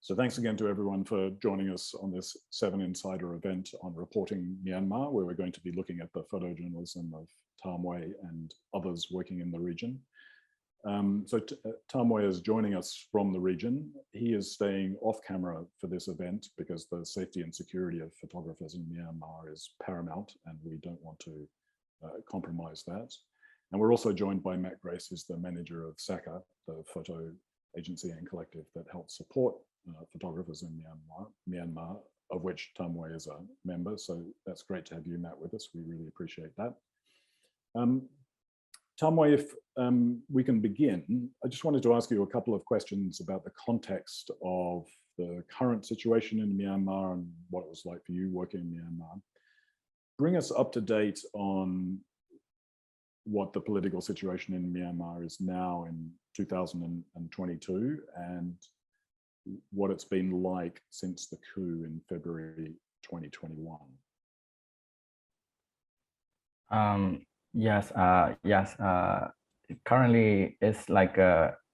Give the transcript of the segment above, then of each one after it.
So thanks again to everyone for joining us on this 7 Insider event on reporting Myanmar, where we're going to be looking at the photojournalism of Tam Wai and others working in the region. Tam Wai is joining us from the region. He is staying off camera for this event because the safety and security of photographers in Myanmar is paramount, and we don't want to compromise that. And we're also joined by Matt Grace, who's the manager of SACA, the photo agency and collective that helps support photographers in Myanmar, of which Tam Wai is a member. So that's great to have you, Matt, with us. We really appreciate that. Tam Wai, if we can begin, I just wanted to ask you a couple of questions about the context of the current situation in Myanmar and what it was like for you working in Myanmar. Bring us up to date on what the political situation in Myanmar is now in 2022 and what it's been like since the coup in February 2021. Yes. Currently, it's like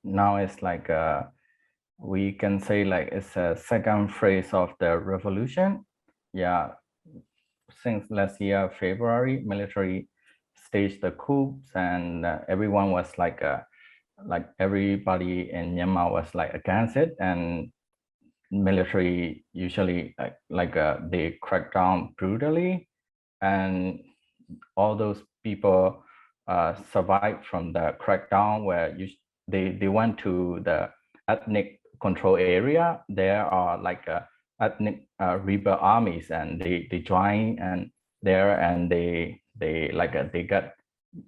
now it's like we can say like it's a second phase of the revolution. Yeah, since last year February, military staged the coups, and everyone was like everybody in Myanmar was like against it, and military usually they crack down brutally, and all those people survived from the crackdown where they went to the ethnic control area. There are like ethnic rebel armies, and they join and there, and they got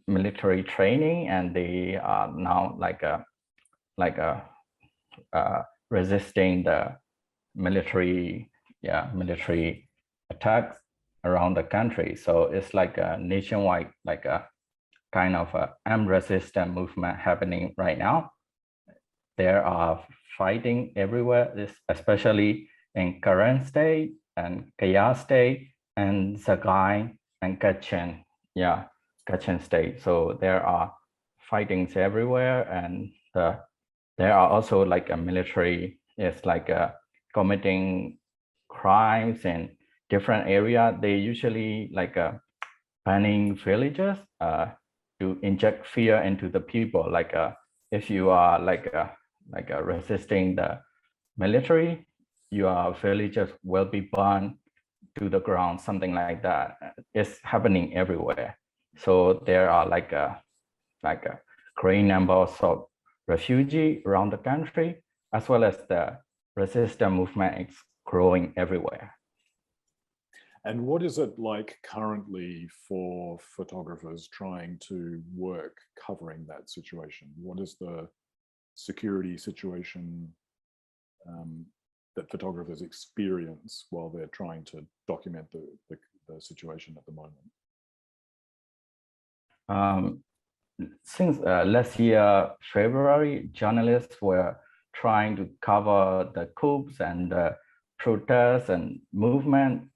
military training, and they are now resisting the military attacks around the country. So it's like a nationwide, like a kind of a armed resistance movement happening right now. There are fighting everywhere, especially in Karen State and Kayah State and Sagaing and Kachin. Yeah, Kachin State. So there are fightings everywhere, and there are also like a military is like committing crimes in different area. They usually like banning villages to inject fear into the people. Like if you are like resisting the military, your villages will be burned to the ground, something like that. It's happening everywhere. So there are like a great numbers of refugees around the country, as well as the resistance movement is growing everywhere. And what is it like currently for photographers trying to work covering that situation? What is the security situation that photographers experience while they're trying to document the situation at the moment? Since last year, February, journalists were trying to cover the coups and the protests and movement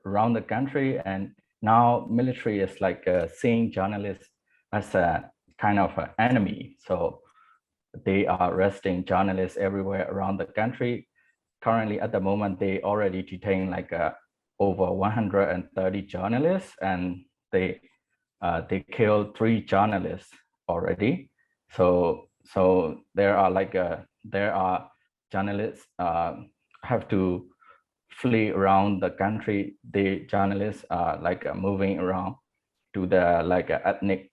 around the country, and now military is like seeing journalists as a kind of an enemy. So they are arresting journalists everywhere around the country. Currently, at the moment, they already detain like over 130 journalists, and they killed 3 journalists already. So there are journalists have to flee around the country. The journalists are like moving around to the like ethnic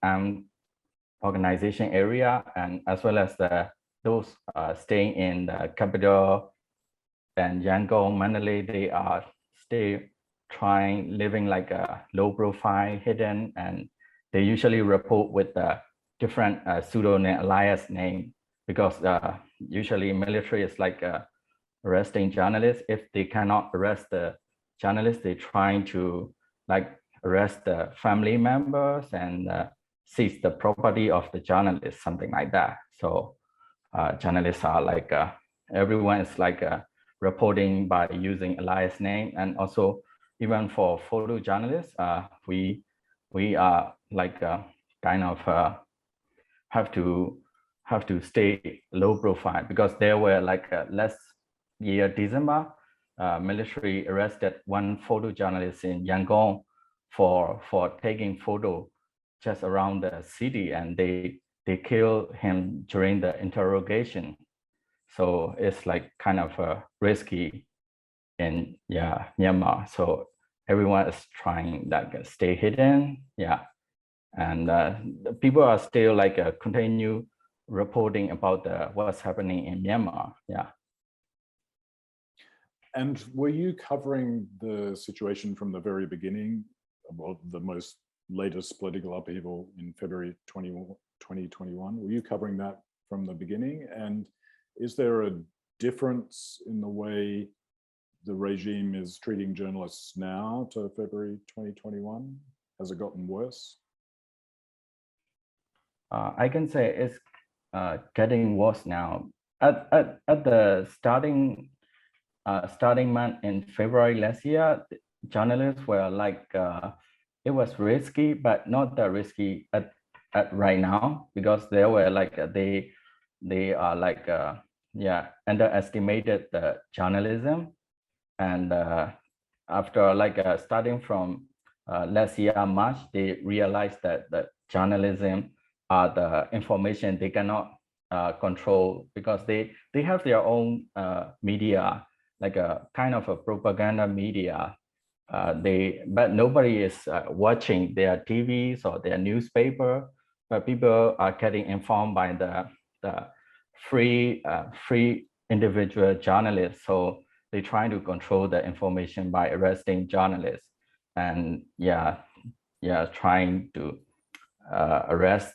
organization area, and as well as those staying in the capital and Yangon, Mandalay. They are still living like a low profile, hidden, and they usually report with the different pseudonym alias name, because usually military is like arresting journalists. If they cannot arrest the journalists, they're trying to like arrest the family members and seize the property of the journalists, something like that. So journalists are like, everyone is like reporting by using alias name. And also even for photojournalists, we are like kind of have to stay low profile, because there were like last year December, military arrested one photojournalist in Yangon for taking photo just around the city, and they killed him during the interrogation. So it's like kind of risky in Myanmar. So everyone is trying like stay hidden, and people are still like continue reporting about what's happening in Myanmar. And were you covering the situation from the very beginning, well, the most latest political upheaval in February 2021? Were you covering that from the beginning? And is there a difference in the way the regime is treating journalists now to February 2021? Has it gotten worse? I can say it's getting worse now. At the starting month in February last year, journalists were like, it was risky, but not that risky at right now, because they were like they are like underestimated the journalism. And after like starting from last year March, they realized that the journalism are the information they cannot control, because they have their own media, like a kind of a propaganda media. But nobody is watching their TVs or their newspaper, but people are getting informed by the free individual journalists. So they try to control the information by arresting journalists, and trying to arrest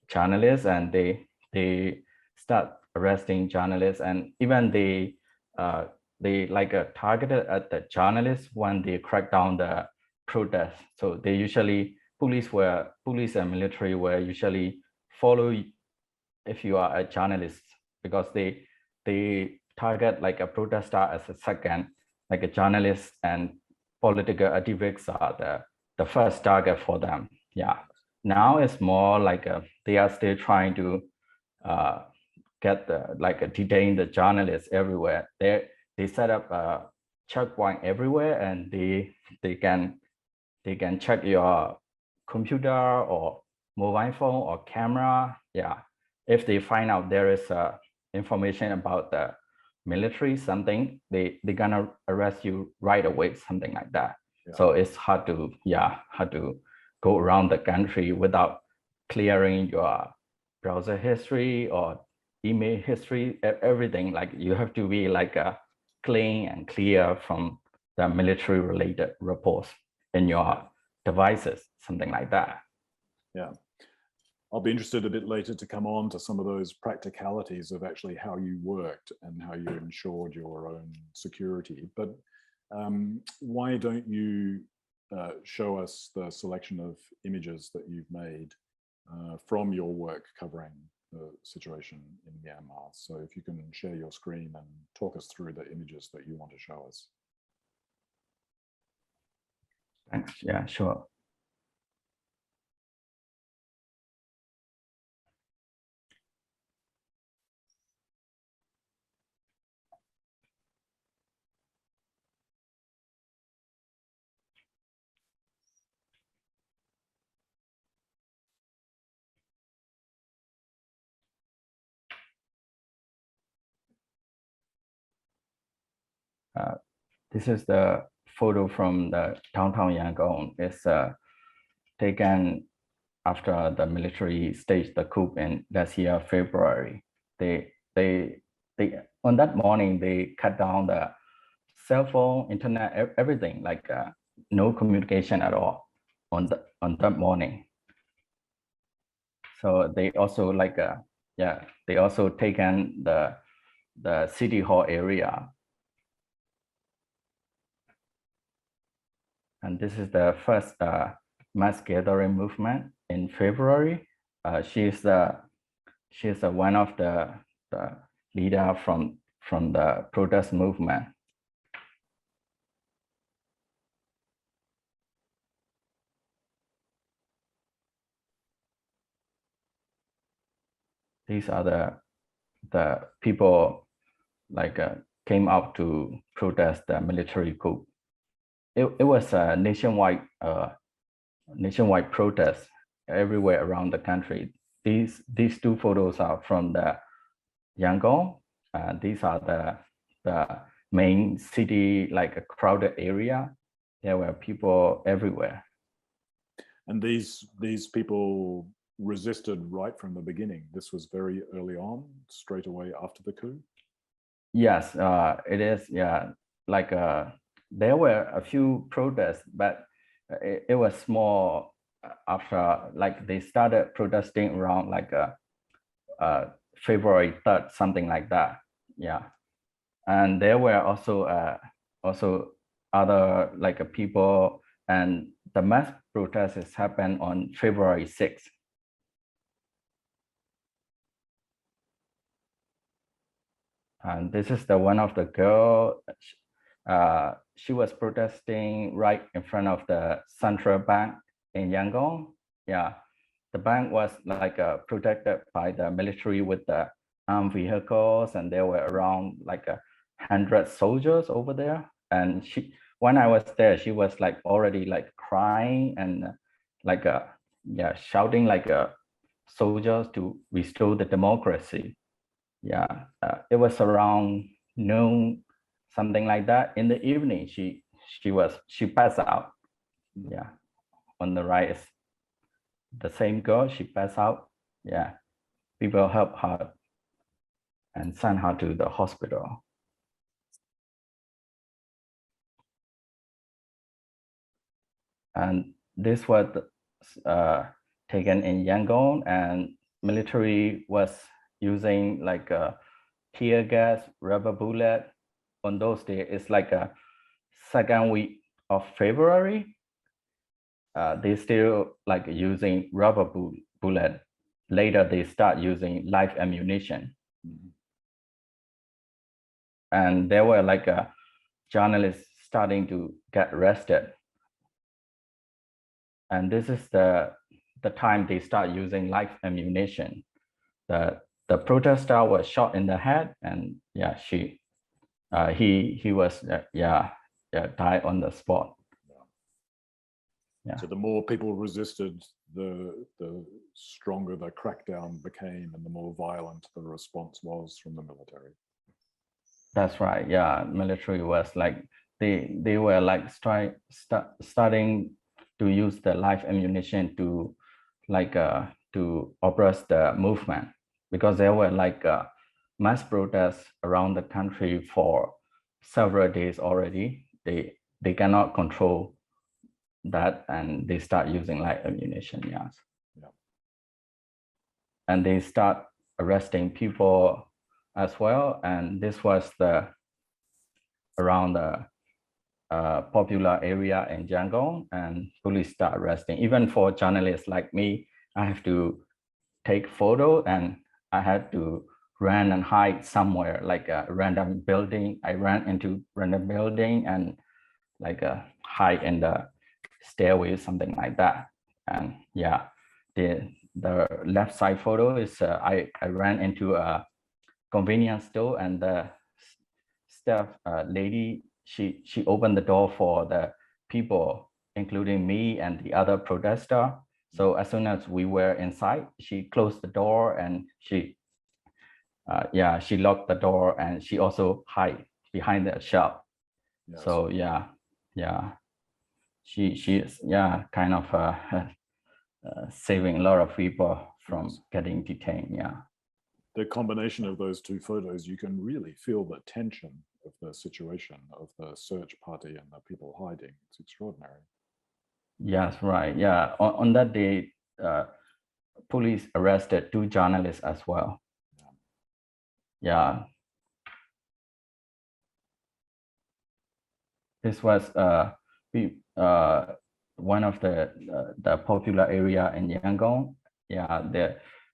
journalists, and they start arresting journalists, and even they like targeted at the journalists when they crack down the protests. So they usually police and military were usually follow if you are a journalist, because they target like a protester as a second, like a journalist and political activists are the first target for them. Now it's more like they are still trying to get detain the journalists everywhere. They set up a checkpoint everywhere, and they can check your computer or mobile phone or camera. If they find out there is information about the military, something, they're gonna arrest you right away, something like that. So it's hard to go around the country without clearing your browser history or email history, everything. Like you have to be like clean and clear from the military related reports in your devices, something like that. I'll be interested a bit later to come on to some of those practicalities of actually how you worked and how you ensured your own security. But why don't you show us the selection of images that you've made from your work covering the situation in Myanmar? So if you can share your screen and talk us through the images that you want to show us. Thanks. Yeah, sure. This is the photo from the downtown Yangon. It's taken after the military staged the coup in last year February. They on that morning they cut down the cell phone, internet, everything, like no communication at all on that morning. So they also like yeah, they also taken the city hall area. And this is the first mass gathering movement in February. She's one of the leader from the protest movement. These are the people like came out to protest the military coup. It was a nationwide protest everywhere around the country. These two photos are from the Yangon. These are the main city, like a crowded area. There were people everywhere. And these people resisted right from the beginning. This was very early on, straight away after the coup. Yes, it is. Yeah, like there were a few protests, but it was small after, like they started protesting around like February 3rd, something like that. Yeah, and there were also other like people, and the mass protests happened on February 6th. And this is the one of the girl. She was protesting right in front of the central bank in Yangon. Yeah, the bank was like protected by the military with the armed vehicles, and there were around like 100 soldiers over there. And when I was there, she was like already like crying and like yeah, shouting like soldiers to restore the democracy. Yeah, it was around noon, something like that. In the evening, she passed out. Yeah, on the right is the same girl. She passed out. Yeah, people helped her and sent her to the hospital. And this was taken in Yangon, and military was using like a tear gas, rubber bullet. On those days, it's like a second week of February. They still like using rubber bullet. Later, they start using live ammunition. And there were like journalists starting to get arrested. And this is the time they start using live ammunition. The protester was shot in the head, and yeah, he was died on the spot. Yeah. So the more people resisted, the stronger the crackdown became, and the more violent the response was from the military. That's right. Yeah, military was like they were like starting to use the live ammunition to like to oppress the movement, because there were like mass protests around the country for several days already. They cannot control that, and they start using live ammunition. Yes. Yeah. And they start arresting people as well. And this was around the popular area in Yangon, and police start arresting. Even for journalists like me, I have to take photo, and I had to run and hide somewhere, like a random building. I ran into random building and like hide in the stairway, something like that. And yeah, the left side photo is I ran into a convenience store, and the staff lady, she opened the door for the people, including me and the other protester. So as soon as we were inside, she closed the door, and she locked the door, and she also hid behind the shelf. Yes. So she is kind of saving a lot of people from getting detained. Yeah. The combination of those two photos, you can really feel the tension of the situation, of the search party and the people hiding. It's extraordinary. Yes, right. Yeah. On that day, police arrested 2 journalists as well. Yeah. This was one of the popular area in Yangon. Yeah,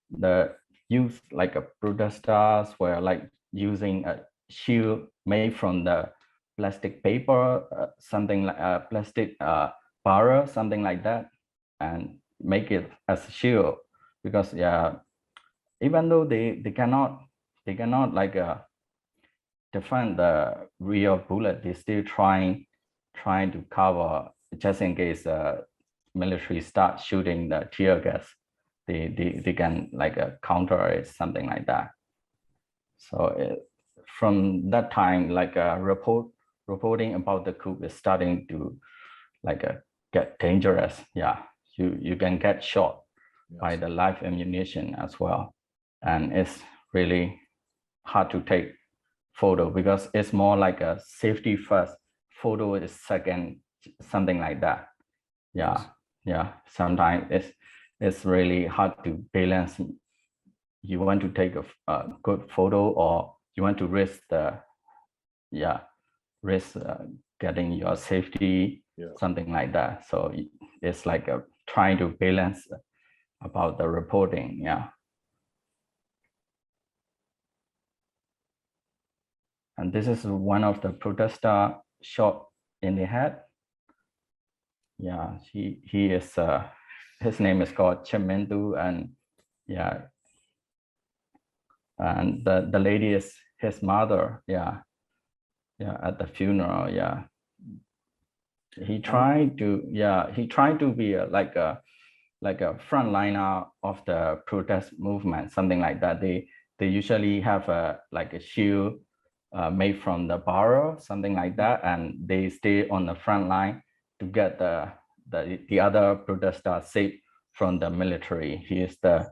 the youth, like protesters, were like using a shield made from the plastic paper, something like a plastic barrel, something like that, and make it as a shield, because yeah, even though they cannot like defend the real bullet, they still trying to cover, just in case military start shooting the tear gas, they can like counter it, something like that. So from that time, like reporting about the coup is starting to like get dangerous. Yeah, you can get shot by the live ammunition as well, and it's really hard to take photo, because it's more like a safety first, photo is second, something like that. Yeah. Yeah, sometimes it's really hard to balance. You want to take a good photo, or you want to risk getting your safety, something like that. So it's like trying to balance about the reporting. Yeah. And this is one of the protester shot in the head. Yeah, he is his name is called Chemendu, and yeah, and the lady is his mother. Yeah, at the funeral. Yeah, he tried to be like a frontliner of the protest movement, something like that. They usually have a like a shield made from the barrel, something like that, and they stay on the front line to get the other protesters safe from the military. He is the,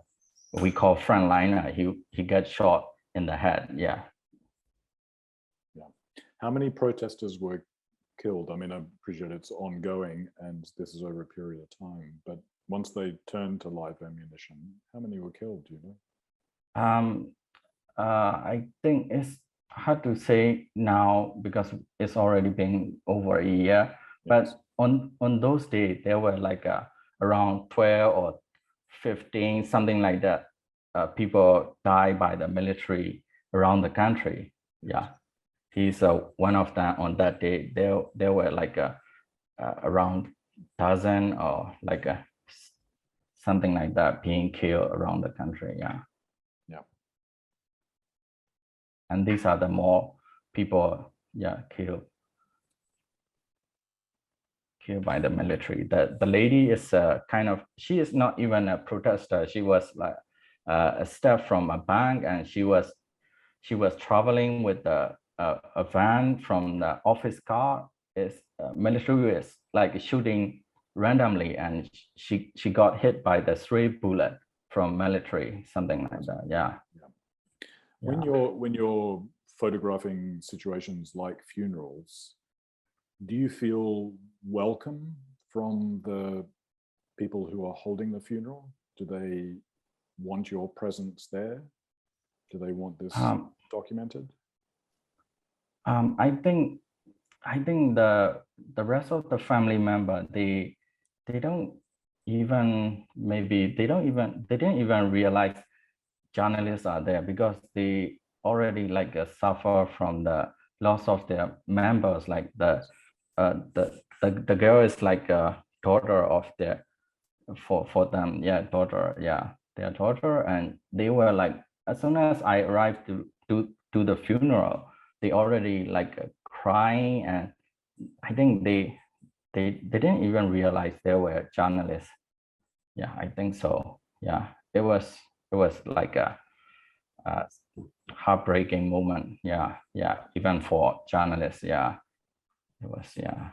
we call frontliner. He gets shot in the head. Yeah. How many protesters were killed? I mean, I appreciate it's ongoing and this is over a period of time, but once they turned to live ammunition, how many were killed, do you know? I think it's hard to say now, because it's already been over a year. But on those days, there were like around 12 or 15, something like that. People died by the military around the country. Yeah, he's one of them. On that day, there were like around dozen or like something like that being killed around the country. Yeah. And these are the more people, killed by the military. The lady is kind of, she is not even a protester. She was like a staff from a bank, and she was traveling with a van from the office car. Is military is like shooting randomly, and she got hit by the 3 bullet from military, something like that. Yeah. When you're photographing situations like funerals, do you feel welcome from the people who are holding the funeral? Do they want your presence there? Do they want this documented? I think the rest of the family member, they don't even, maybe they didn't even realize journalists are there, because they already like suffer from the loss of their members. Like the girl is like a daughter of their, for them, daughter, their daughter. And they were like, as soon as I arrived to the funeral, they already like crying, and I think they didn't even realize they were journalists. Yeah, I think so. Yeah, it was like a heartbreaking moment. Yeah, even for journalists. Yeah, it was. Yeah.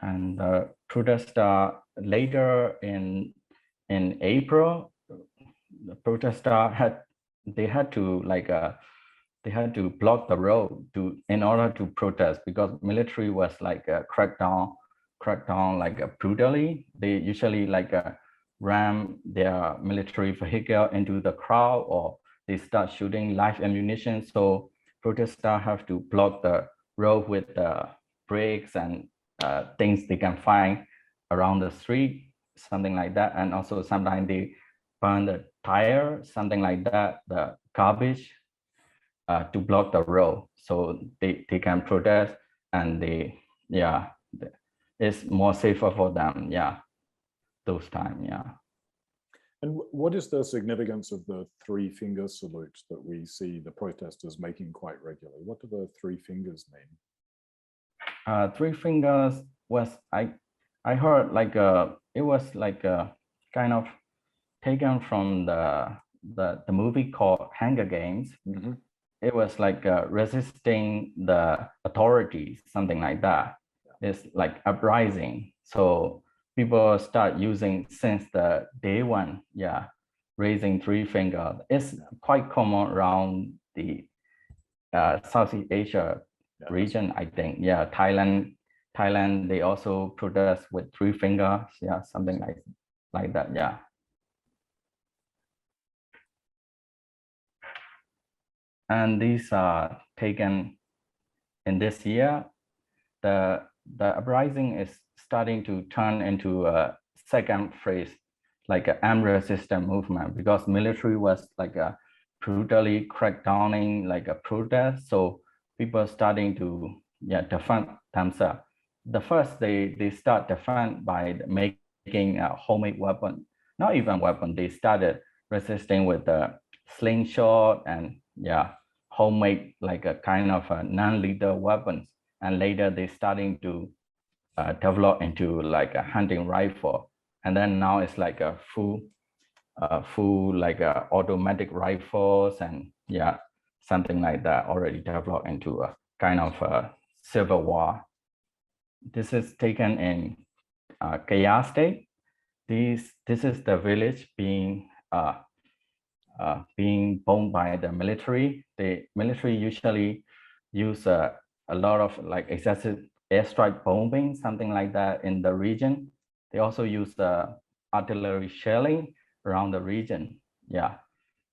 And the protest later in April, the protester had to like they had to block the road in order to protest, because military was like cracked down crack down like brutally. They usually like ram their military vehicle into the crowd, or they start shooting live ammunition. So protesters have to block the road with bricks and things they can find around the street, something like that. And also sometimes they burn the tire, something like that, the garbage, to block the road, so they can protest, and it's more safer for them, those time. And what is the significance of the three finger salute that we see the protesters making quite regularly? What do the three fingers mean? Three fingers was, I heard like it was like kind of taken from the movie called Hunger Games. Mm-hmm. It was like resisting the authorities, something like that. It's like uprising. So people start using since the day one, raising three fingers. It's quite common around the Southeast Asia region, I think. Thailand, they also protest with three fingers, something like that, And these are taken in this year. The uprising is starting to turn into a second phase, like an armed resistance movement, because military was like a brutally crackdowning like a protest. So people are starting to defend themselves. The first they start defend by making a homemade weapon, not even weapon. They started resisting with the slingshot and homemade like a kind of a non-lethal weapons, and later they starting to develop into like a hunting rifle, and then now it's like a full like automatic rifles, and something like that already developed into a kind of a civil war. This is taken in Kaya state. This is the village being bombed by the military. The military usually use a lot of like excessive airstrike bombing, something like that in the region. They also use the artillery shelling around the region.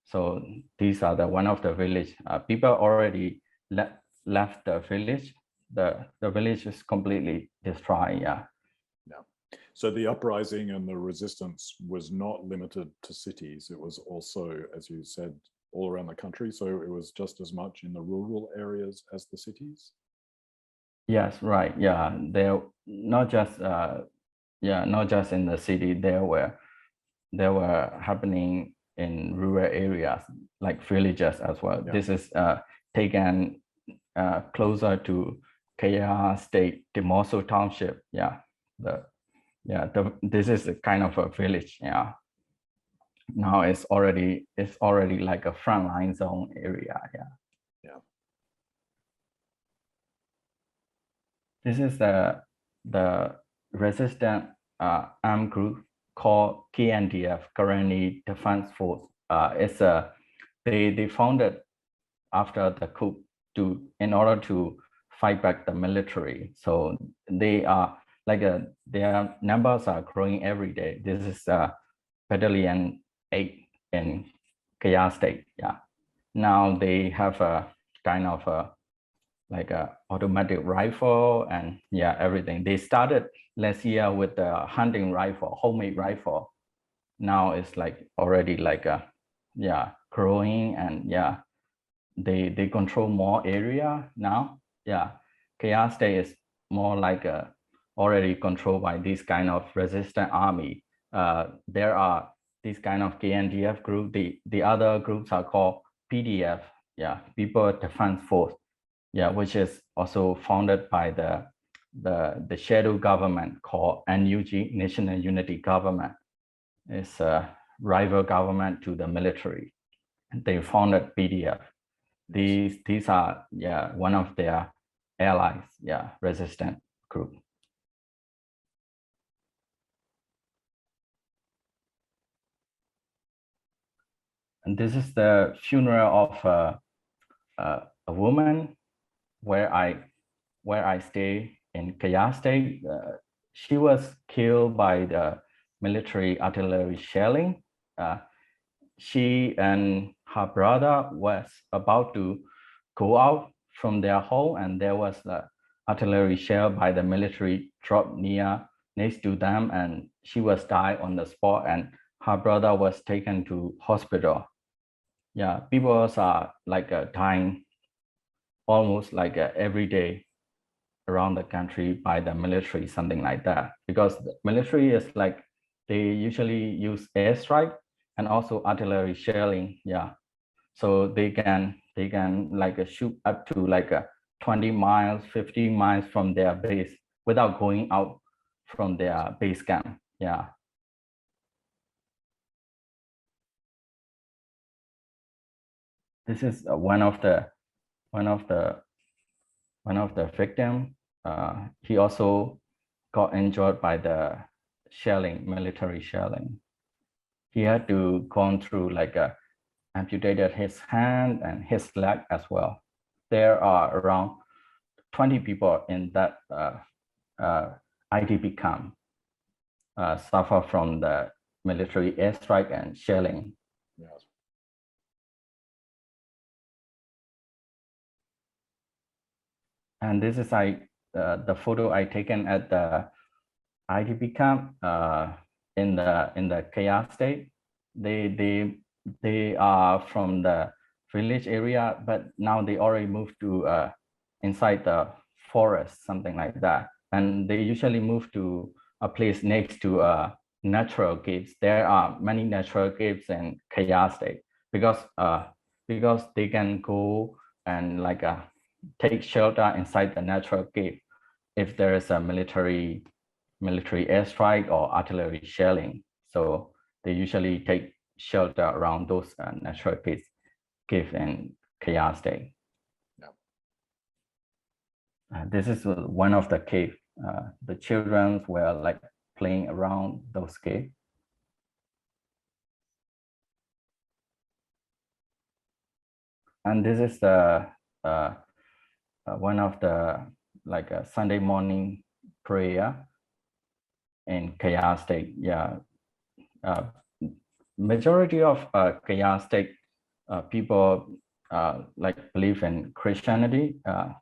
So these are the one of the village. People already left the village. The village is completely destroyed. So the uprising and the resistance was not limited to cities. It was also, as you said, all around the country. So it was just as much in the rural areas as the cities. Yes, right. They're not just not just in the city. They were happening in rural areas like villages as well. This is taken closer to Kaya State, Demoso Township. This is a kind of a village. Now it's already like a frontline zone area. This is the resistant armed group called KNDF, Currently Defense Force. It's they founded after the coup in order to fight back the military. So they are like their numbers are growing every day. This is Battalion 8 in Kaya State. Now they have a kind of like a automatic rifle and everything. They started last year with the hunting rifle, homemade rifle. Now it's like already like a growing, and they control more area now. Kaya State is more like already controlled by this kind of resistant army. There are this kind of KNDF group. The other groups are called PDF, People Defense Force, which is also founded by the shadow government called NUG, National Unity Government. It's a rival government to the military. They founded PDF. These are one of their allies, resistant group. And this is the funeral of a woman where I stay in Kaya State. she was killed by the military artillery shelling. She and her brother was about to go out from their home, and there was the artillery shell by the military dropped next to them, and she was died on the spot, and her brother was taken to hospital. Yeah, people are like dying almost like every day around the country by the military, something like that, because the military is like they usually use airstrike and also artillery shelling. Yeah, so they can like shoot up to like 20 miles, 50 miles from their base without going out from their base camp. Yeah. This is one of the victim. He also got injured by the shelling, military shelling. He had to go through like amputated his hand and his leg as well. There are around 20 people in that IDP camp suffer from the military airstrike and shelling. Yes. And this is the photo I taken at the IDP camp in the Kaya state. They are from the village area, but now they already moved to inside the forest, something like that. And they usually move to a place next to natural caves. There are many natural caves in Kaya state because they can go and like take shelter inside the natural cave if there is a military airstrike or artillery shelling. So they usually take shelter around those natural cave in Kaya state. This is one of the cave. The children were like playing around those caves. And this is the one of the like a Sunday morning prayer in Kaya state. Yeah, majority of Kaya state people like believe in Christianity,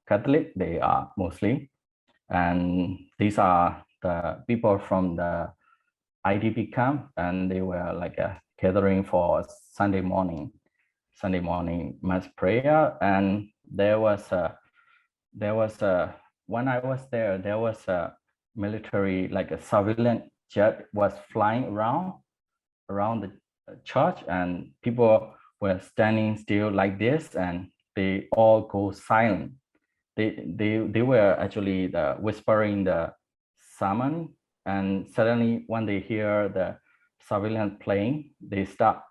Catholic. They are mostly, and these are the people from the IDP camp, and they were like gathering for Sunday morning mass prayer. And there was when I was there was a military, like a civilian jet was flying around the church, and people were standing still like this, and they all go silent. They were actually whispering the sermon, and suddenly when they hear the civilian playing, they stop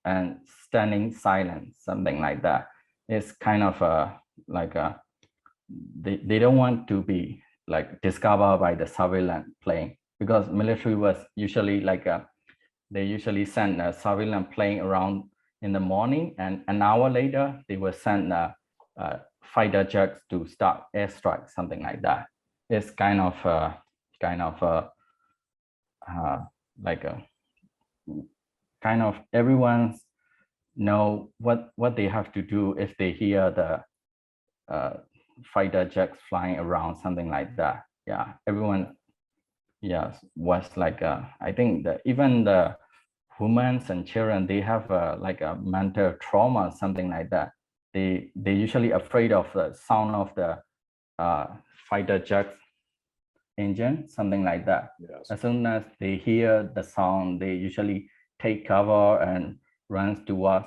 and standing silent, something like that. It's kind of like they don't want to be like discovered by the civilian playing, because military was usually like they usually send a civilian plane around in the morning, and an hour later they will send fighter jets to start airstrike, something like that. It's kind of like a kind of everyone know what they have to do if they hear the fighter jets flying around, something like that. Yeah, everyone, yes, was like I think that even the women and children, they have like a mental trauma, something like that. They usually afraid of the sound of the fighter jet engine, something like that. Yes. As soon as they hear the sound, they usually take cover and runs towards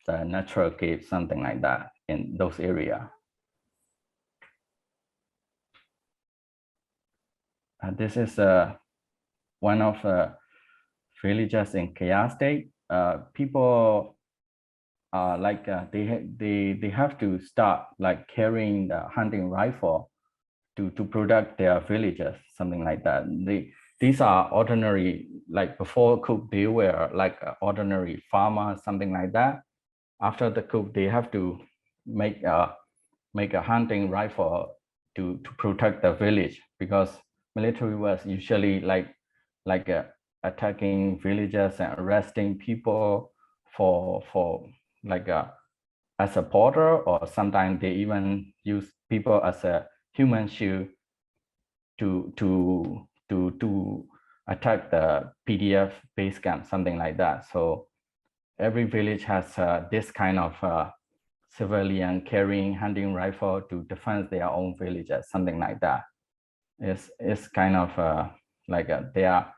the natural cave, something like that in those areas. This is one of the villages in Kaya state. People are like they have to start like carrying the hunting rifle to protect their villages, something like that. These are ordinary, like before coup, they were like ordinary farmers, something like that. After the coup, they have to make a hunting rifle to protect the village, because military was usually like attacking villages and arresting people for like as a porter, or sometimes they even use people as a human shield to attack the PDF base camp, something like that. So every village has this kind of civilian carrying hunting rifle to defend their own villages, something like that. It's kind of like their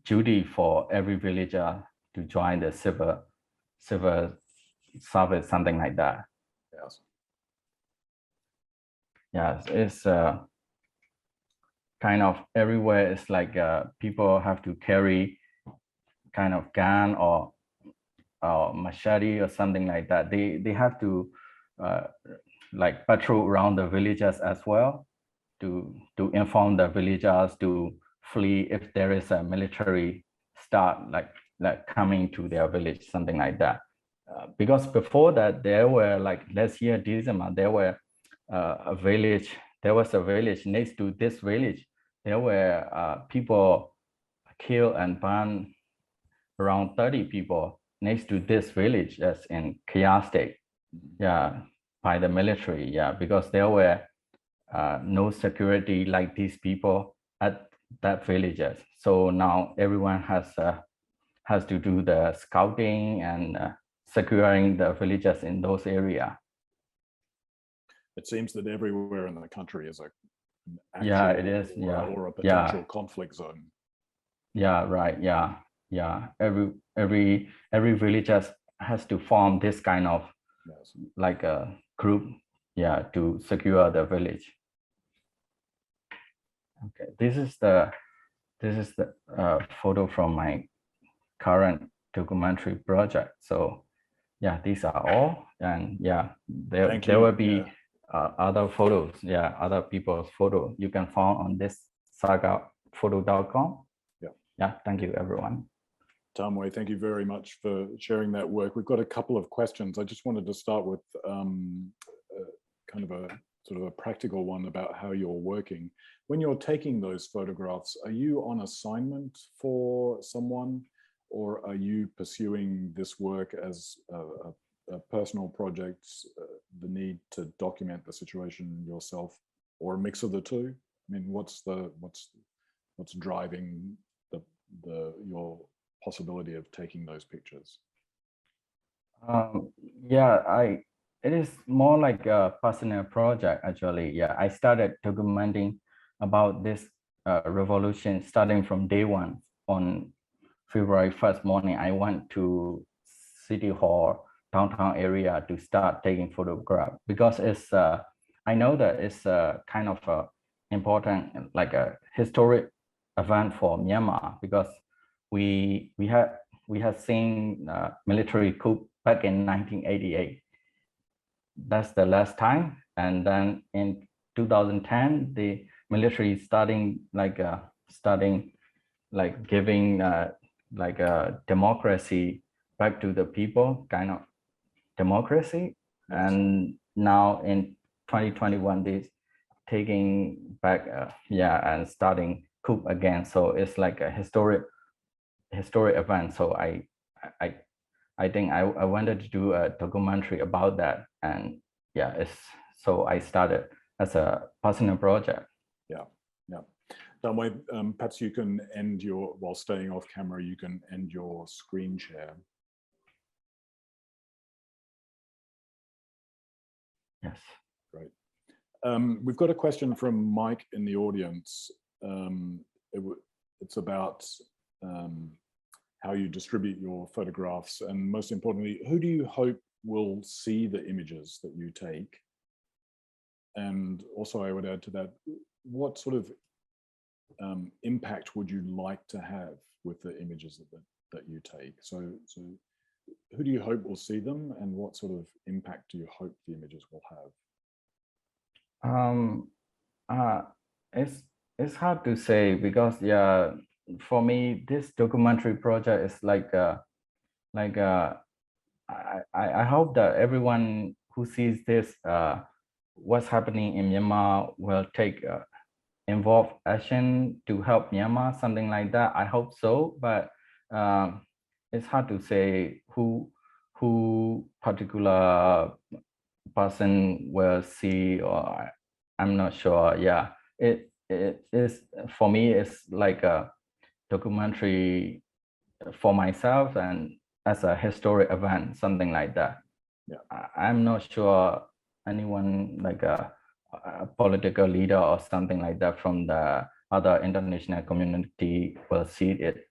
duty for every villager to join the civil service, something like that. Yes. Yes, it's kind of everywhere. It's like people have to carry kind of gun or machete or something like that. They have to like patrol around the villages as well to inform the villagers to flee if there is a military start like coming to their village, something like that. Because before that, there were like last year December, there were there was a village next to this village. There were people killed and burned, around 30 people next to this village, as in Kayah State, yeah, by the military, yeah, because there were no security like these people at that villages. So now everyone has to do the scouting and securing the villages in those areas. It seems that everywhere in the country is an actual, yeah, it is, yeah, or a potential yeah, conflict zone. Yeah, right, yeah, yeah. Every village has to form this kind of Yes. like a group, yeah, to secure the village. Okay, this is the photo from my current documentary project. So yeah, these are all, and yeah, there will be other photos, yeah, other people's photo you can find on this sagaphoto.com. Yeah, thank you everyone. Tamwe, thank you very much for sharing that work. We've got a couple of questions. I just wanted to start with kind of a sort of a practical one about how you're working. When you're taking those photographs, are you on assignment for someone, or are you pursuing this work as a personal project, the need to document the situation yourself, or a mix of the two? I mean, what's driving your possibility of taking those pictures? Yeah, it is more like a personal project actually. Yeah, I started documenting about this revolution starting from day one. On February 1st morning, I went to City Hall, downtown area, to start taking photographs, because it's I know that it's kind of a important, like a historic event for Myanmar, because we had seen military coup back in 1988. That's the last time, and then in 2010, the military starting giving like a democracy back to the people, kind of democracy. Yes. And now in 2021, they taking back and starting coup again. So it's like a historic event. So I think I wanted to do a documentary about that, and yeah, so I started as a personal project. Yeah. Damwe, perhaps you can end while staying off camera, you can end your screen share. Yes. Great. We've got a question from Mike in the audience. It's about how you distribute your photographs, and most importantly, who do you hope will see the images that you take? And also, I would add to that, what sort of impact would you like to have with the images that you take? So who do you hope will see them, and what sort of impact do you hope the images will have? It's hard to say, because yeah, for me, this documentary project is I hope that everyone who sees this what's happening in Myanmar will take involved action to help Myanmar, something like that. I hope so, but it's hard to say who particular person will see, or I'm not sure. Yeah, it is, for me, it's like a documentary for myself and as a historic event, something like that. Yeah, I'm not sure anyone like a political leader or something like that from the other international community will see it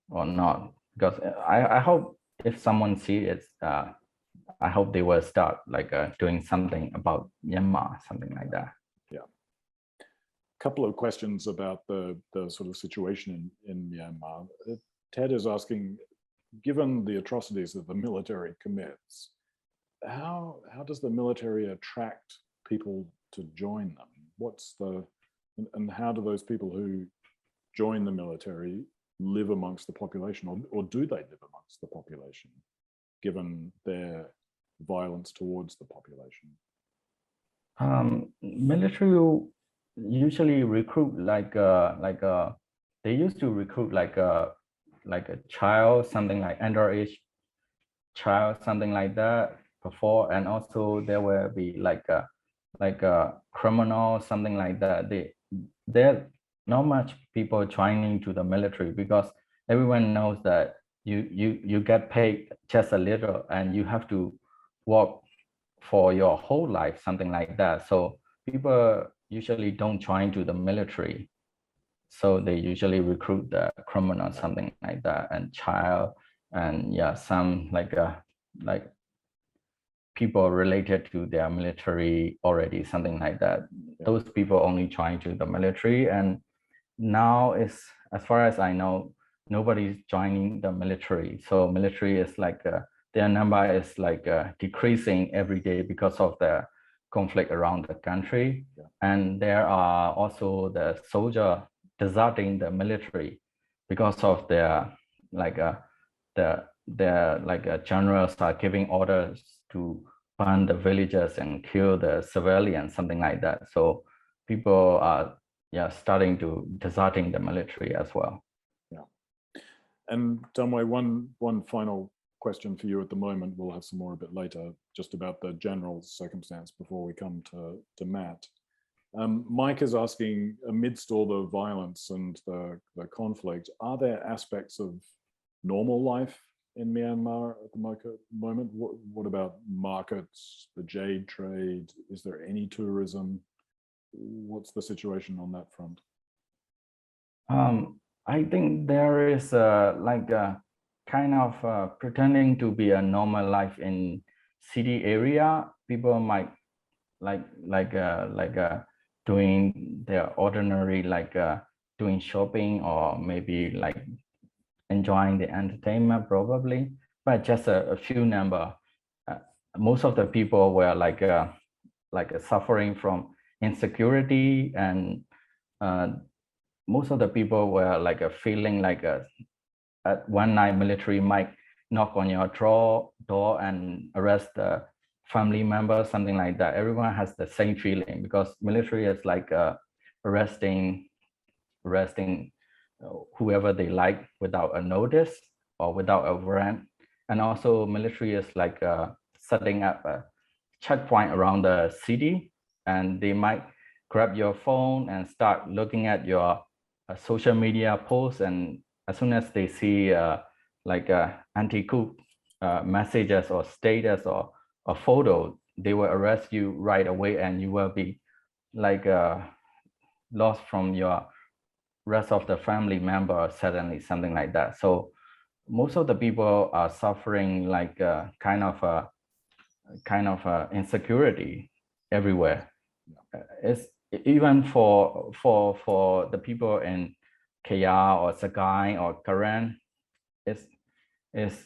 or not, because I hope if someone sees it, I hope they will start like doing something about Myanmar, something like that. yeah. Couple of questions about the sort of situation in Myanmar. Ted is asking, given the atrocities that the military commits, how does the military attract people to join them? What's the, and how do those people who join the military live amongst the population, or do they live amongst the population, given their violence towards the population? Military usually recruit they used to recruit like a child, something like underage child, something like that before, and also there will be like a criminal, something like that. There not much people joining to the military because everyone knows that you get paid just a little and you have to work for your whole life, something like that. So people usually don't join to the military. So they usually recruit the criminal, something like that, and child, and yeah, some like people related to their military already, something like that. Yeah. Those people only join to the military, and now is, as far as I know, nobody's joining the military. So military is like their number is like decreasing every day because of the conflict around the country. Yeah. And there are also the soldier deserting the military because of their like generals are giving orders to burn the villages and kill the civilians, something like that. So people are starting to deserting the military as well. Yeah. And Damwei, one final question for you at the moment. We'll have some more a bit later, just about the general circumstance before we come to Matt. Mike is asking, amidst all the violence and the conflict, are there aspects of normal life in Myanmar at the moment? What about markets, the jade trade? Is there any tourism? What's the situation on that front? I think there is like a kind of pretending to be a normal life in city area. People might doing their ordinary doing shopping or maybe like enjoying the entertainment probably, but just a few number. Most of the people were like suffering from insecurity, and most of the people were like feeling like at one night military might knock on your door and arrest the family members, something like that. Everyone has the same feeling because military is like arresting whoever they like without a notice or without a warrant. And also military is like setting up a checkpoint around the city, and they might grab your phone and start looking at your social media posts, and as soon as they see anti-coup messages or status or a photo, they will arrest you right away, and you will be like lost from your rest of the family member suddenly, something like that. So most of the people are suffering like kind of insecurity everywhere. It's even for the people in KR or Sakai or Karen, it's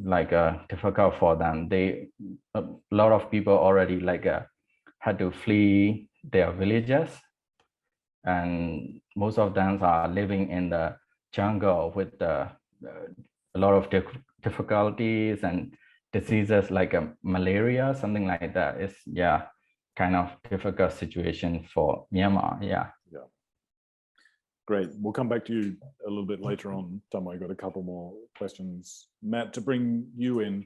like difficult for them. A lot of people already like had to flee their villages, and most of them are living in the jungle with a lot of difficulties and diseases like malaria, something like that. It's kind of difficult situation for Myanmar. Yeah. Great. We'll come back to you a little bit later on. Tamwa, I got a couple more questions. Matt, to bring you in,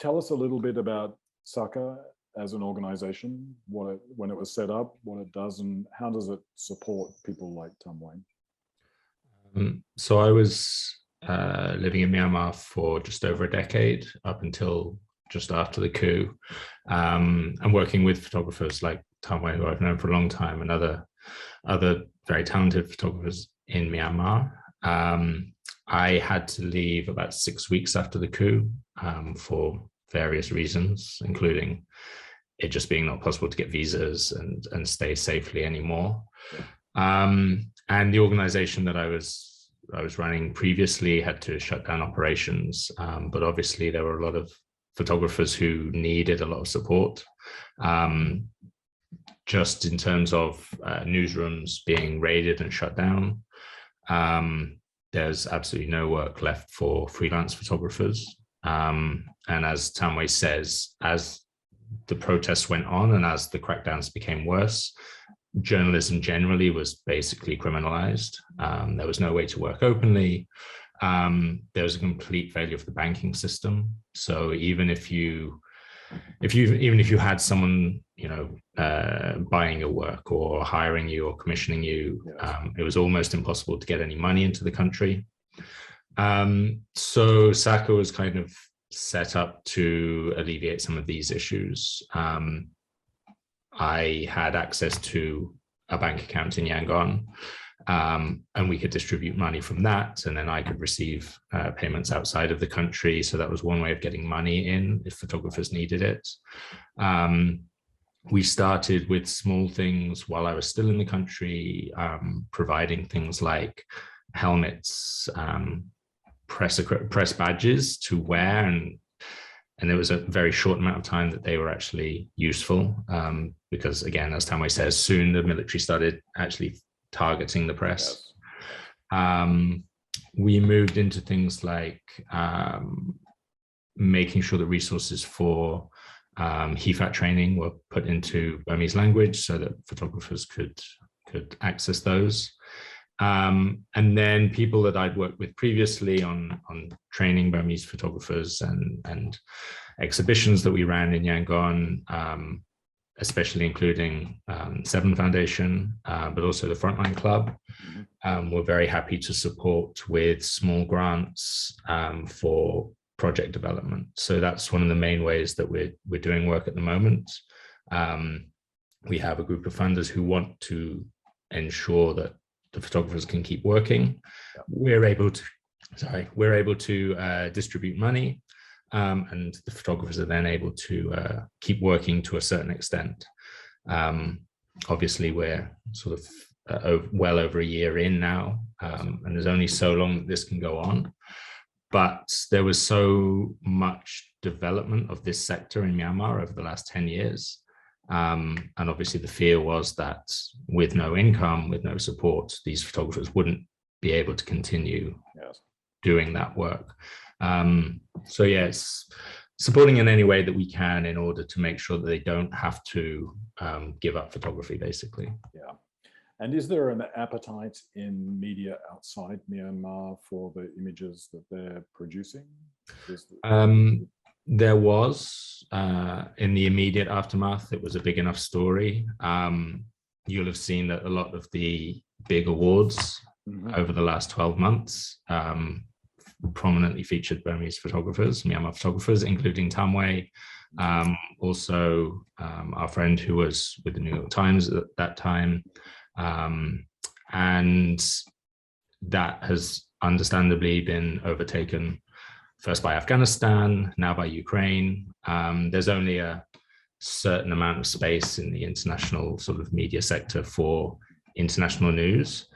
tell us a little bit about SACA as an organization, when it was set up, what it does, and how does it support people like Tamwa? So I was living in Myanmar for just over a decade, up until just after the coup, and working with photographers like Tamwa, who I've known for a long time, and other very talented photographers in Myanmar. I had to leave about 6 weeks after the coup for various reasons, including it just being not possible to get visas and stay safely anymore. And the organization that I was running previously had to shut down operations, but obviously there were a lot of photographers who needed a lot of support. Just in terms of newsrooms being raided and shut down, there's absolutely no work left for freelance photographers. And as Tamwa says, as the protests went on and as the crackdowns became worse, journalism generally was basically criminalized. There was no way to work openly. There was a complete failure of the banking system. So even if you had someone, buying your work or hiring you or commissioning you, it was almost impossible to get any money into the country. So SACA was kind of set up to alleviate some of these issues. I had access to a bank account in Yangon, and we could distribute money from that, and then I could receive payments outside of the country. So that was one way of getting money in if photographers needed it. We started with small things while I was still in the country, providing things like helmets, press badges to wear, and it was a very short amount of time that they were actually useful, because again, as Tamwa says, soon the military started actually targeting the press. We moved into things like making sure that resources for HEFAT training were put into Burmese language so that photographers could access those. And then people that I'd worked with previously on training Burmese photographers and exhibitions that we ran in Yangon, especially including Seven Foundation, but also the Frontline Club, we're very happy to support with small grants for project development. So that's one of the main ways that we're doing work at the moment. We have a group of funders who want to ensure that the photographers can keep working. We're able to distribute money, and the photographers are then able to keep working to a certain extent. Obviously, we're sort of well over a year in now, and there's only so long that this can go on. But there was so much development of this sector in Myanmar over the last 10 years. And obviously the fear was that with no income, with no support, these photographers wouldn't be able to continue doing that work. So yes, supporting in any way that we can in order to make sure that they don't have to give up photography, basically. Yeah. And is there an appetite in media outside Myanmar for the images that they're producing? There was, in the immediate aftermath, it was a big enough story. You'll have seen that a lot of the big awards over the last 12 months prominently featured Burmese photographers, Myanmar photographers, including Tamwa, also our friend who was with the New York Times at that time. And that has understandably been overtaken first by Afghanistan, now by Ukraine. There's only a certain amount of space in the international sort of media sector for international news.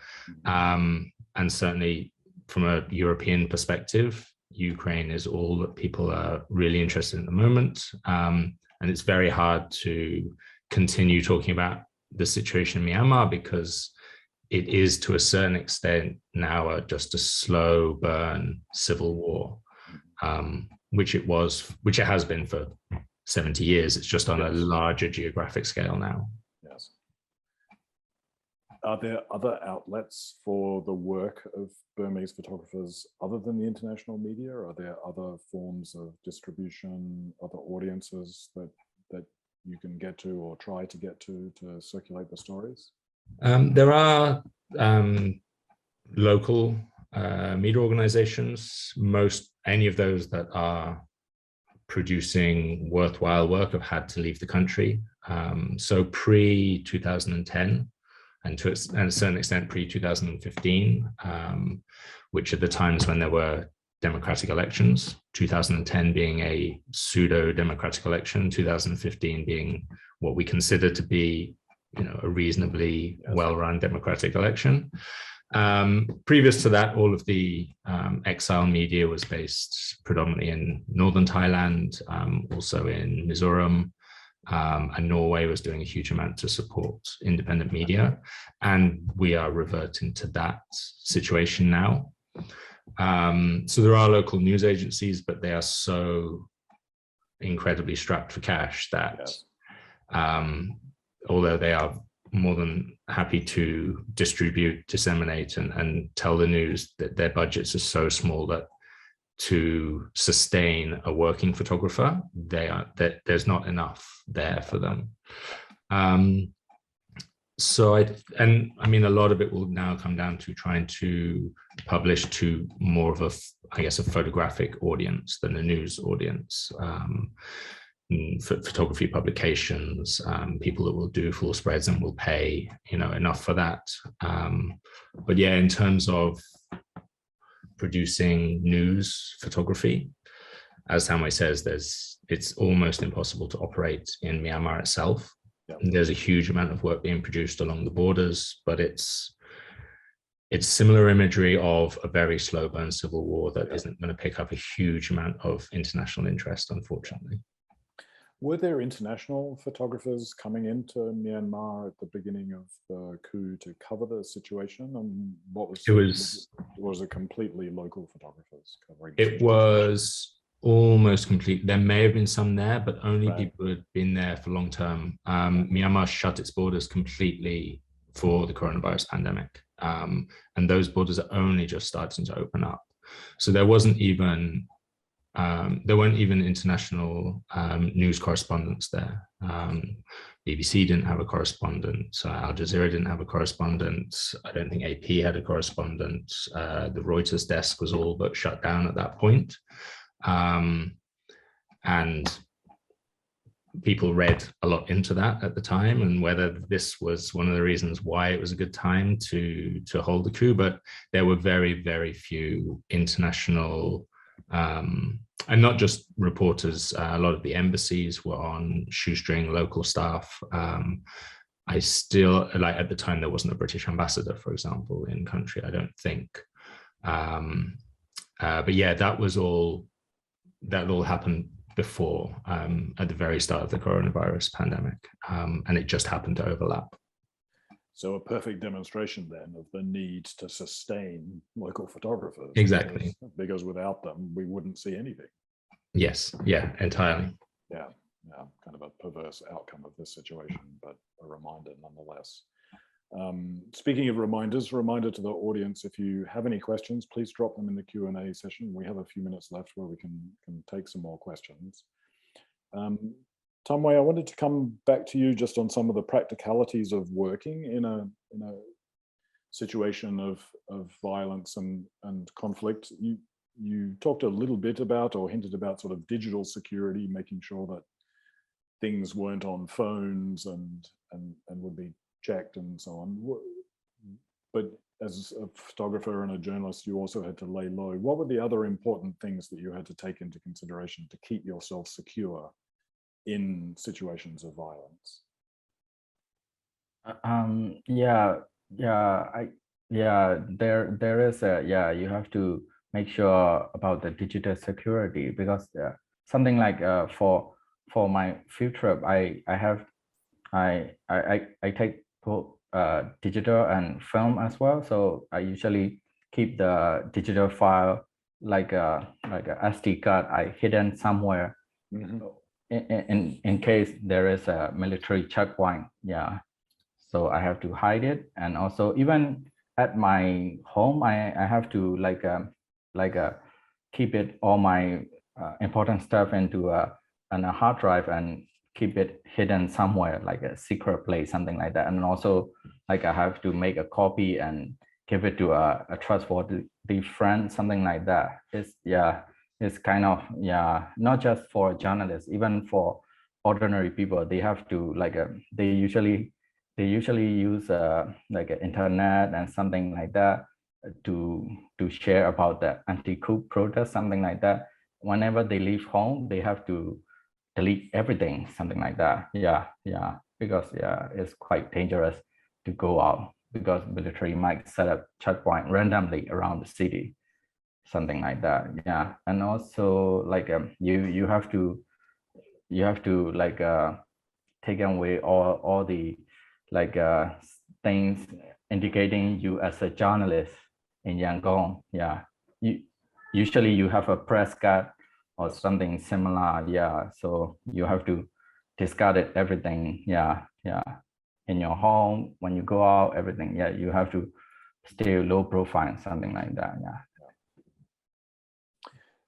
And certainly from a European perspective, Ukraine is all that people are really interested in at the moment. And it's very hard to continue talking about the situation in Myanmar because it is to a certain extent now just a slow burn civil war. Which it has been for 70 years. It's just on a larger geographic scale now. Yes. Are there other outlets for the work of Burmese photographers other than the international media? Are there other forms of distribution, other audiences that you can get to or try to get to circulate the stories? There are local media organizations. Any of those that are producing worthwhile work have had to leave the country. So pre-2010, and to a certain extent pre-2015, which are the times when there were democratic elections, 2010 being a pseudo-democratic election, 2015 being what we consider to be, a reasonably well-run democratic election. Previous to that, all of the exile media was based predominantly in northern Thailand, also in Mizoram, and Norway was doing a huge amount to support independent media. And we are reverting to that situation now. So there are local news agencies, but they are so incredibly strapped for cash that although they are more than happy to distribute, disseminate, and tell the news, that their budgets are so small that to sustain a working photographer, there's not enough there for them. So I mean, a lot of it will now come down to trying to publish to more of a photographic audience than a news audience. Photography publications, people that will do full spreads and will pay, enough for that. But yeah, in terms of producing news photography, as Samway says, it's almost impossible to operate in Myanmar itself. Yep. There's a huge amount of work being produced along the borders, but it's similar imagery of a very slow burn civil war that isn't going to pick up a huge amount of international interest, unfortunately. Were there international photographers coming into Myanmar at the beginning of the coup to cover the situation? And was it completely local photographers covering? It was almost complete. There may have been some there, but only people who had been there for long term. Myanmar shut its borders completely for the coronavirus pandemic. And those borders are only just starting to open up. So there weren't even international news correspondents there. BBC didn't have a correspondent. Al Jazeera didn't have a correspondent. I don't think AP had a correspondent. The Reuters desk was all but shut down at that point. And people read a lot into that at the time, and whether this was one of the reasons why it was a good time to hold the coup. But there were very, very few international and not just reporters. A lot of the embassies were on shoestring local staff. I still, at the time, there wasn't a British ambassador, for example, in country, I don't think. But yeah, that all happened before, at the very start of the coronavirus pandemic. And it just happened to overlap. So a perfect demonstration then of the need to sustain local photographers. Exactly. Because without them, we wouldn't see anything. Yes, yeah, entirely. Yeah, kind of a perverse outcome of this situation, but a reminder nonetheless. Speaking of reminders, reminder to the audience, if you have any questions, please drop them in the Q&A session. We have a few minutes left where we can take some more questions. Tamway, I wanted to come back to you just on some of the practicalities of working in a situation of violence and conflict. You talked a little bit about, or hinted about, sort of digital security, making sure that things weren't on phones and would be checked and so on. But as a photographer and a journalist, you also had to lay low. What were the other important things that you had to take into consideration to keep yourself secure in situations of violence? There is you have to make sure about the digital security, because something like for my field trip, I take digital and film as well. So I usually keep the digital file like a SD card hidden somewhere. Mm-hmm. In case there is a military checkpoint. Yeah, so I have to hide it. And also even at my home, I have to keep it all my important stuff into a hard drive and keep it hidden somewhere, like a secret place, something like that. And also like I have to make a copy and give it to a trustworthy friend, something like that. It's kind of, not just for journalists, even for ordinary people, they have to they usually use like internet and something like that to share about the anti-coup protest, something like that. Whenever they leave home, they have to delete everything, something like that. Because it's quite dangerous to go out, because military might set up checkpoint randomly around the city, something like that. And also like you have to take away all the things indicating you as a journalist in Yangon. Usually you have a press card or something similar. So you have to discard it, everything. In your home, when you go out, everything. You have to stay low profile, something like that.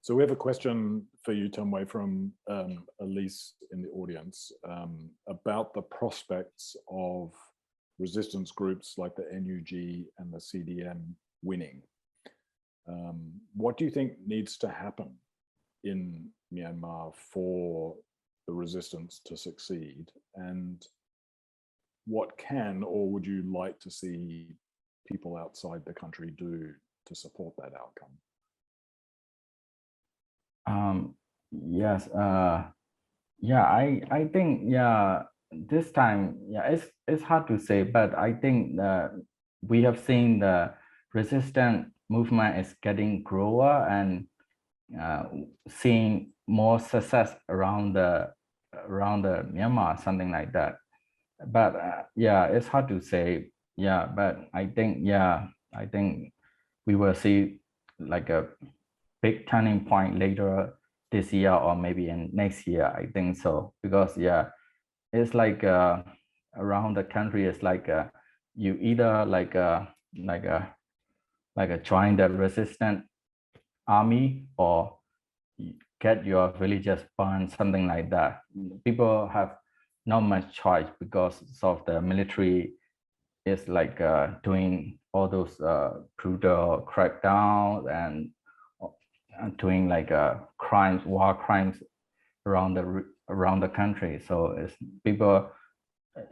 So we have a question for you, Tumway, from Elise in the audience about the prospects of resistance groups like the NUG and the CDM winning. What do you think needs to happen in Myanmar for the resistance to succeed? And what can or would you like to see people outside the country do to support that outcome? Yes. I think this time it's hard to say, but I think we have seen the resistance movement is getting grower and seeing more success around the Myanmar, something like that. But it's hard to say. But I think we will see like a big turning point later this year or maybe in next year. I think so, because it's like around the country, it's like you either join the resistant army or get your villages burned, something like that. People have not much choice because of the military is doing all those brutal crackdowns and doing crimes, war crimes around the country. So it's people,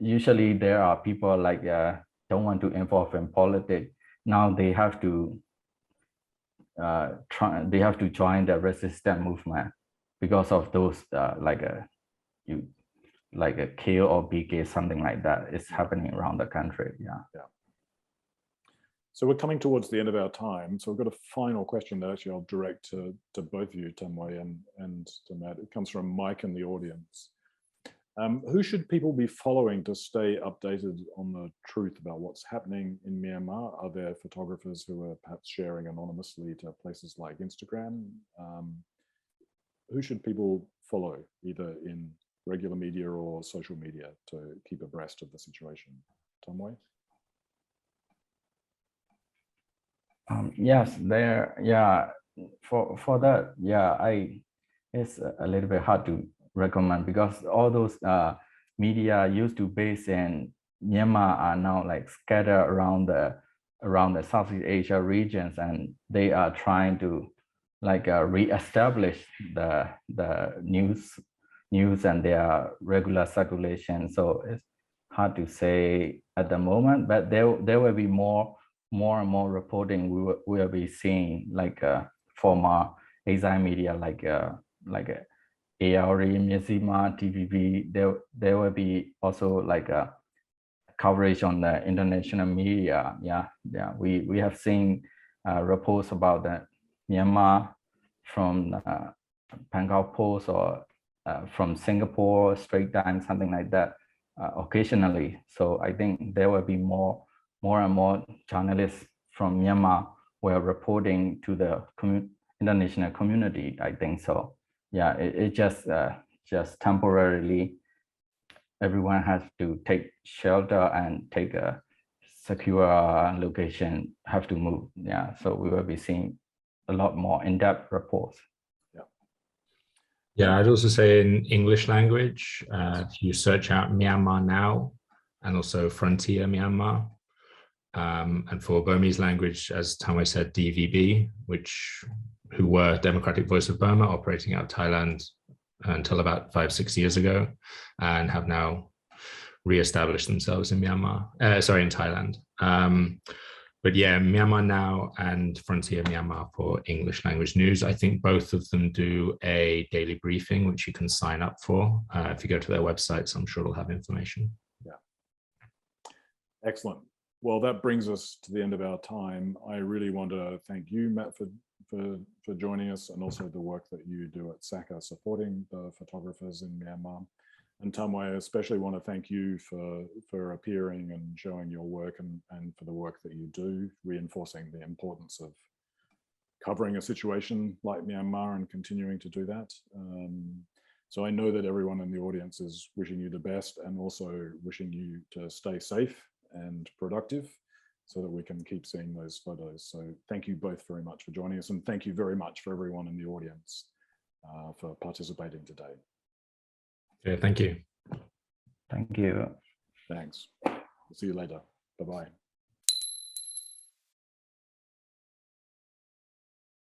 usually there are people don't want to involve in politics. Now they have to join the resistance movement because of those a kill or be killed, something like that is happening around the country. So we're coming towards the end of our time. So I've got a final question that actually I'll direct to both of you, Tumway and to Matt. It comes from Mike in the audience. Who should people be following to stay updated on the truth about what's happening in Myanmar? Are there photographers who are perhaps sharing anonymously to places like Instagram? Who should people follow, either in regular media or social media, to keep abreast of the situation? Tumway? Yes, for that, it's a little bit hard to recommend, because all those media used to base in Myanmar are now scattered around the Southeast Asia regions, and they are trying to re-establish the news and their regular circulation. So it's hard to say at the moment, but there will be more and more reporting. We will be seeing former exile media like ARE, Myanmar, TVB. There will be also a coverage on the international media. We have seen reports about the Myanmar from Bangkok Post or from Singapore, Straits Times, something like that, occasionally. So I think there will be more and more journalists from Myanmar who are reporting to the international community. I think so. It just temporarily everyone has to take shelter and take a secure location, have to move. Yeah, so we will be seeing a lot more in-depth reports. Yeah, I'd also say in English language, if you search out Myanmar Now and also Frontier Myanmar, and for Burmese language, as Tanway said, DVB, who were Democratic Voice of Burma, operating out of Thailand until about 5-6 years ago, and have now re-established themselves in Myanmar, in Thailand. But yeah, Myanmar Now and Frontier Myanmar for English language news. I think both of them do a daily briefing, which you can sign up for. If you go to their websites, I'm sure it'll have information. Yeah. Excellent. Well, that brings us to the end of our time. I really want to thank you, Matt, for joining us, and also the work that you do at SACA supporting the photographers in Myanmar. And Tanway, I especially want to thank you for appearing and showing your work, and for the work that you do, reinforcing the importance of covering a situation like Myanmar and continuing to do that. So I know that everyone in the audience is wishing you the best, and also wishing you to stay safe and productive so that we can keep seeing those photos. So thank you both very much for joining us, and thank you very much for everyone in the audience for participating today. Okay, thank you. Thank you. Thanks. See you later. Bye-bye.